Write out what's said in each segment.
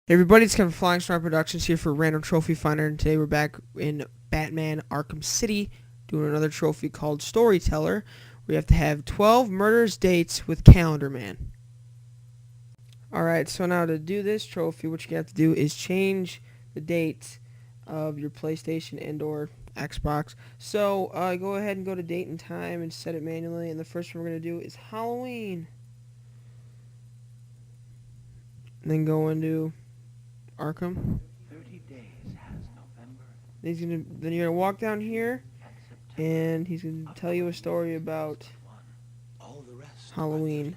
Hey everybody, it's Kevin from Flying Star Productions here for Random Trophy Finder, and today we're back in Batman Arkham City doing another trophy called Storyteller. We have to have 12 murderous dates with Calendar Man. Alright, so now to do this trophy, what you have to do is change the date of your PlayStation and or Xbox. So go ahead and go to date and time and set it manually, and the first one we're going to do is Halloween. And then go into Arkham. 30 days has November. Then you're gonna walk down here, and he's gonna tell you a story about Halloween.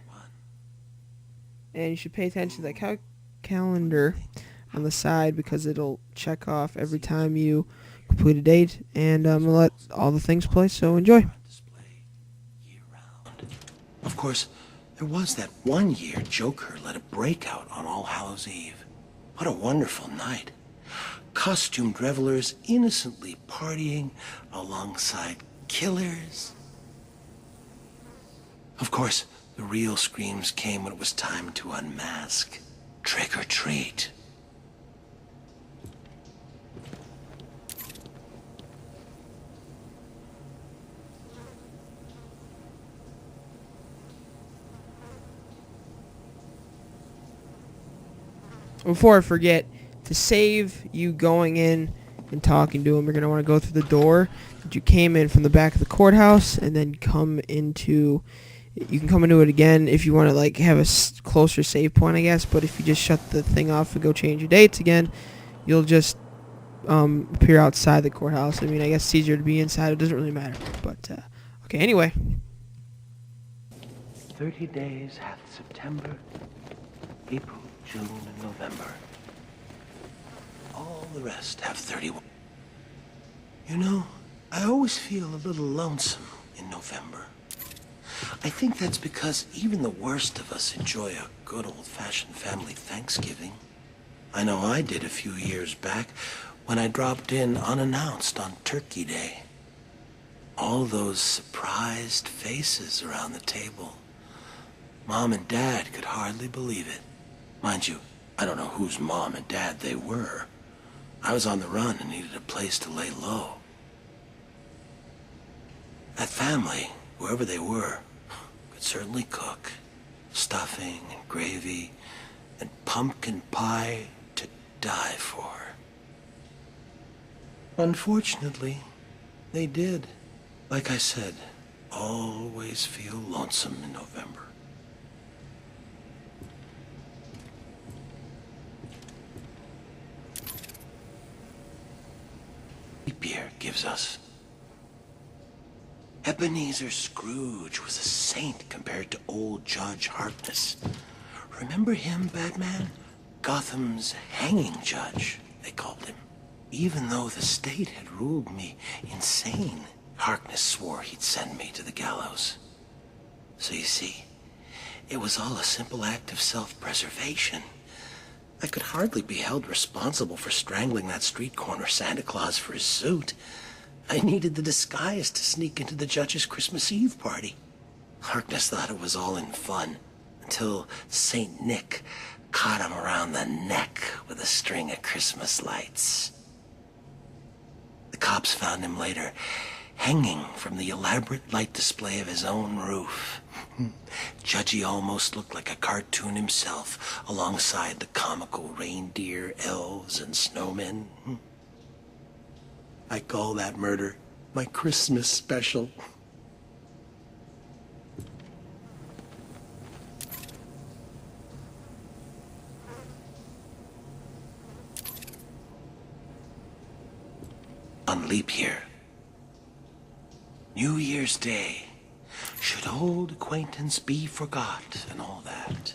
And you should pay attention to that calendar on the side because it'll check off every time you complete a date. And I'm gonna let all the things play. So enjoy. Of course, there was that one year Joker led a breakout on All Hallows Eve. What a wonderful night. Costumed revelers innocently partying alongside killers. Of course, the real screams came when it was time to unmask. Trick or treat. Before I forget, to save you going in and talking to him, you're gonna want to go through the door that you came in from the back of the courthouse, and then come into. You can come into it again if you want to like have a closer save point, I guess. But if you just shut the thing off and go change your dates again, you'll just appear outside the courthouse. I mean, I guess it's easier to be inside. It doesn't really matter. But okay, anyway. 30 days hath September, April, June, and November. All the rest have 31. You know, I always feel a little lonesome in November. I think that's because even the worst of us enjoy a good old-fashioned family Thanksgiving. I know I did a few years back when I dropped in unannounced on Turkey Day. All those surprised faces around the table. Mom and Dad could hardly believe it. Mind you, I don't know whose mom and dad they were. I was on the run and needed a place to lay low. That family, whoever they were, could certainly cook. Stuffing and gravy and pumpkin pie to die for. Unfortunately, they did. Like I said, always feel lonesome in November. Beer gives us. Ebenezer Scrooge was a saint compared to old Judge Harkness. Remember him, Batman? Gotham's hanging judge, they called him. Even though the state had ruled me insane, Harkness swore he'd send me to the gallows. So you see, it was all a simple act of self-preservation. I could hardly be held responsible for strangling that street corner Santa Claus for his suit. I needed the disguise to sneak into the judge's Christmas Eve party. Harkness thought it was all in fun, until Saint Nick caught him around the neck with a string of Christmas lights. The cops found him later, hanging from the elaborate light display of his own roof. Judgy almost looked like a cartoon himself, alongside the comical reindeer, elves, and snowmen. I call that murder my Christmas special. On leap year, New Year's Day, should old acquaintance be forgot and all that.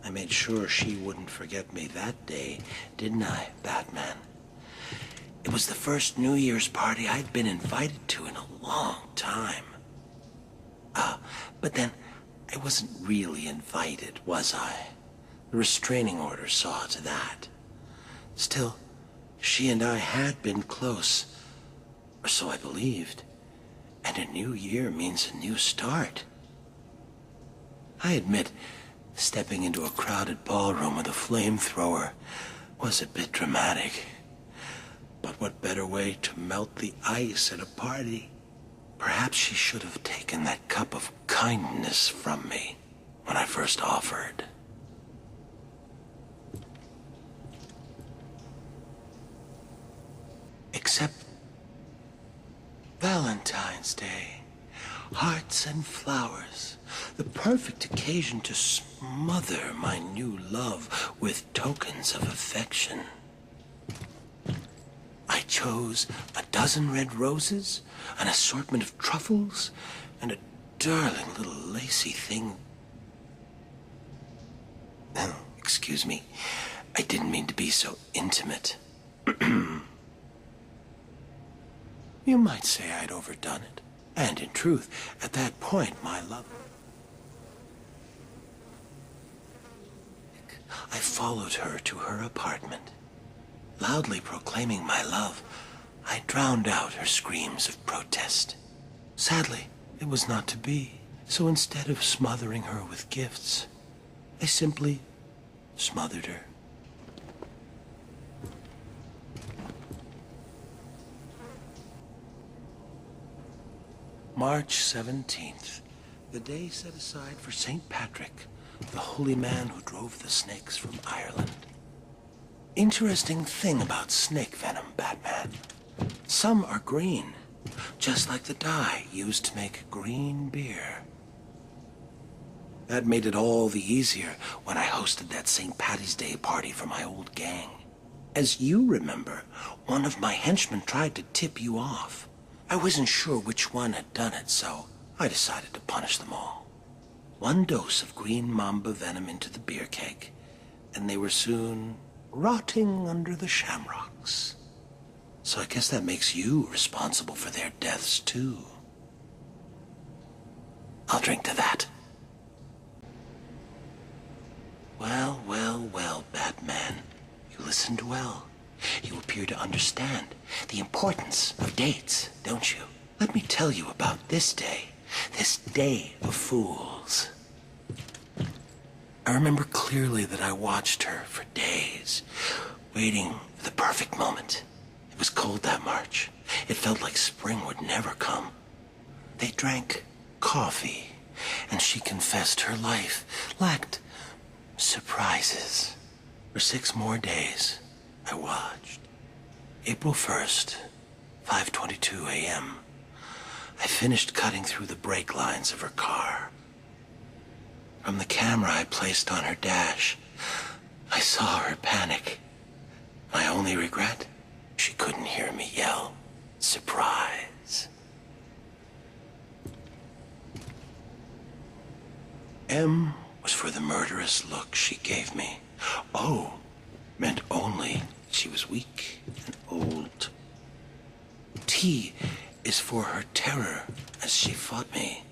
I made sure she wouldn't forget me that day, didn't I, Batman? It was the first New Year's party I'd been invited to in a long time. But then I wasn't really invited, was I? The restraining order saw to that. Still, she and I had been close, or so I believed. And a new year means a new start. I admit, Stepping into a crowded ballroom with a flamethrower was a bit dramatic. But what better way to melt the ice at a party? Perhaps she should have taken that cup of kindness from me when I first offered. Except Valentine's Day. Hearts and flowers. The perfect occasion to smother my new love with tokens of affection. I chose a dozen red roses, an assortment of truffles, and a darling little lacy thing. Oh, excuse me. I didn't mean to be so intimate. You might say I'd overdone it. And in truth, at that point, my love... I followed her to her apartment. Loudly proclaiming my love, I drowned out her screams of protest. Sadly, it was not to be. So instead of smothering her with gifts, I simply smothered her. March 17th, the day set aside for St. Patrick, the holy man who drove the snakes from Ireland. Interesting thing about snake venom, Batman. Some are green, just like the dye used to make green beer. That made it all the easier when I hosted that St. Patty's Day party for my old gang. As you remember, one of my henchmen tried to tip you off. I wasn't sure which one had done it, so I decided to punish them all. 1 dose of green mamba venom into the beer keg, and they were soon rotting under the shamrocks. So I guess that makes you responsible for their deaths, too. I'll drink to that. Well, well, well, Batman. You listened well. You appear to understand the importance of dates, don't you? Let me tell you about this day of fools. I remember clearly that I watched her for days, waiting for the perfect moment. It was cold that March. It felt like spring would never come. They drank coffee, and she confessed her life lacked surprises. For 6 more days, I watched. April 1st, 5:22 a.m. I finished cutting through the brake lines of her car. From the camera I placed on her dash, I saw her panic. My only regret? She couldn't hear me yell, "Surprise!" M was for the murderous look she gave me. O meant only she was weak and old. T is for her terror as she fought me.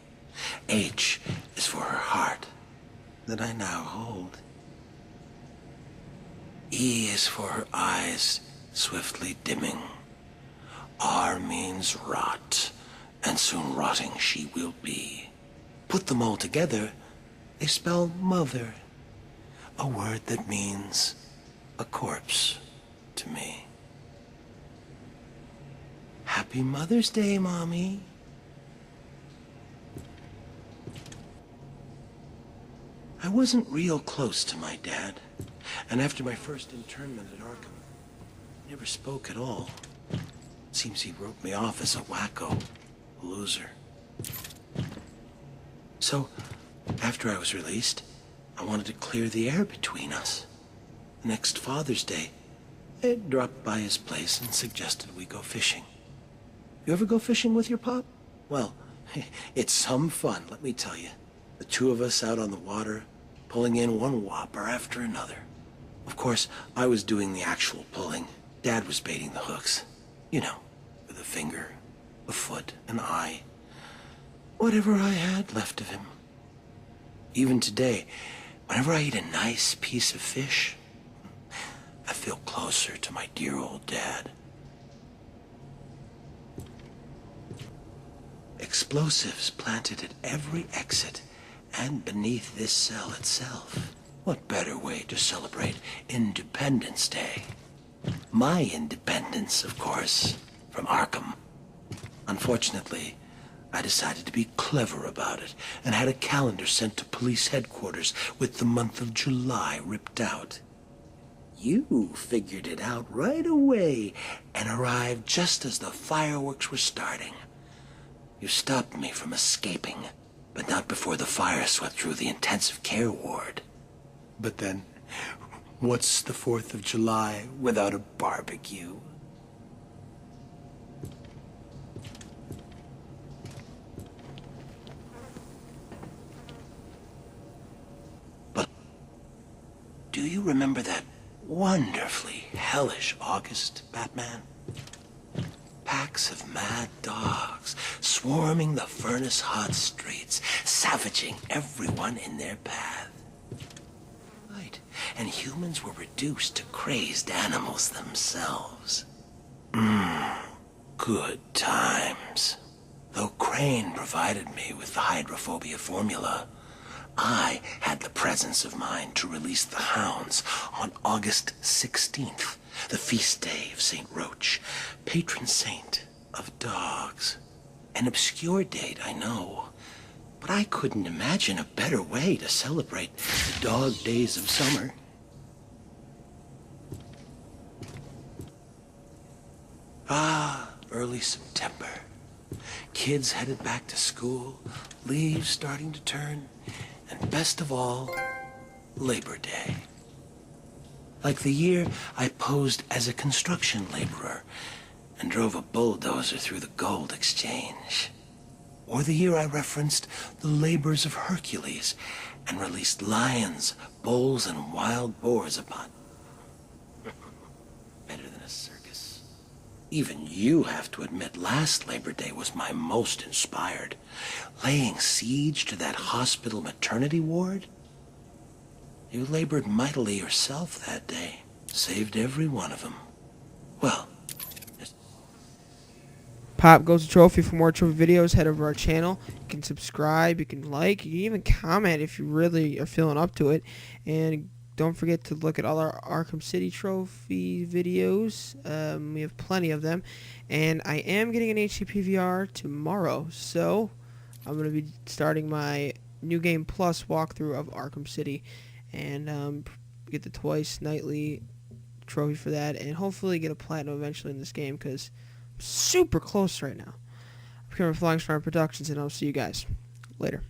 H is for her heart that I now hold. E is for her eyes swiftly dimming. R means rot, and soon rotting she will be. Put them all together, they spell mother, a word that means a corpse to me. Happy Mother's Day, Mommy. I wasn't real close to my dad, and after my first internment at Arkham, never spoke at all. Seems he wrote me off as a wacko, a loser. So, after I was released, I wanted to clear the air between us. Next Father's Day, I dropped by his place and suggested we go fishing. You ever go fishing with your pop? Well, it's some fun, let me tell you. The 2 of us out on the water, pulling in one whopper after another. Of course, I was doing the actual pulling. Dad was baiting the hooks. You know, with a finger, a foot, an eye. Whatever I had left of him. Even today, whenever I eat a nice piece of fish, I feel closer to my dear old dad. Explosives planted at every exit and beneath this cell itself. What better way to celebrate Independence Day? My independence, of course, from Arkham. Unfortunately, I decided to be clever about it and had a calendar sent to police headquarters with the month of July ripped out. You figured it out right away and arrived just as the fireworks were starting. You stopped me from escaping, but not before the fire swept through the intensive care ward. But then, what's the 4th of July without a barbecue? But do you remember that wonderfully hellish August, Batman? Packs of mad dogs swarming the furnace-hot streets, savaging everyone in their path. Right, and humans were reduced to crazed animals themselves. Good times. Though Crane provided me with the hydrophobia formula, I had the presence of mind to release the hounds on August 16th, the feast day of St. Roach, patron saint of dogs. An obscure date, I know, but I couldn't imagine a better way to celebrate the dog days of summer. Early September. Kids headed back to school, leaves starting to turn, and best of all, Labor Day. Like the year I posed as a construction laborer and drove a bulldozer through the gold exchange. Or the year I referenced the labors of Hercules and released lions, bulls, and wild boars upon... Better than a circus. Even you have to admit last Labor Day was my most inspired. Laying siege to that hospital maternity ward? You labored mightily yourself that day. Saved every one of them. Well, Pop goes to trophy. For more trophy videos, head over to our channel. You can subscribe, you can like, you can even comment if you really are feeling up to it. And don't forget to look at all our Arkham City trophy videos. We have plenty of them. And I am getting an HCP VR tomorrow, so I'm going to be starting my New Game Plus walkthrough of Arkham City. And get the twice nightly trophy for that. And hopefully get a platinum eventually in this game, because I'm super close right now. I'm Cameron Flying Star Productions, and I'll see you guys later.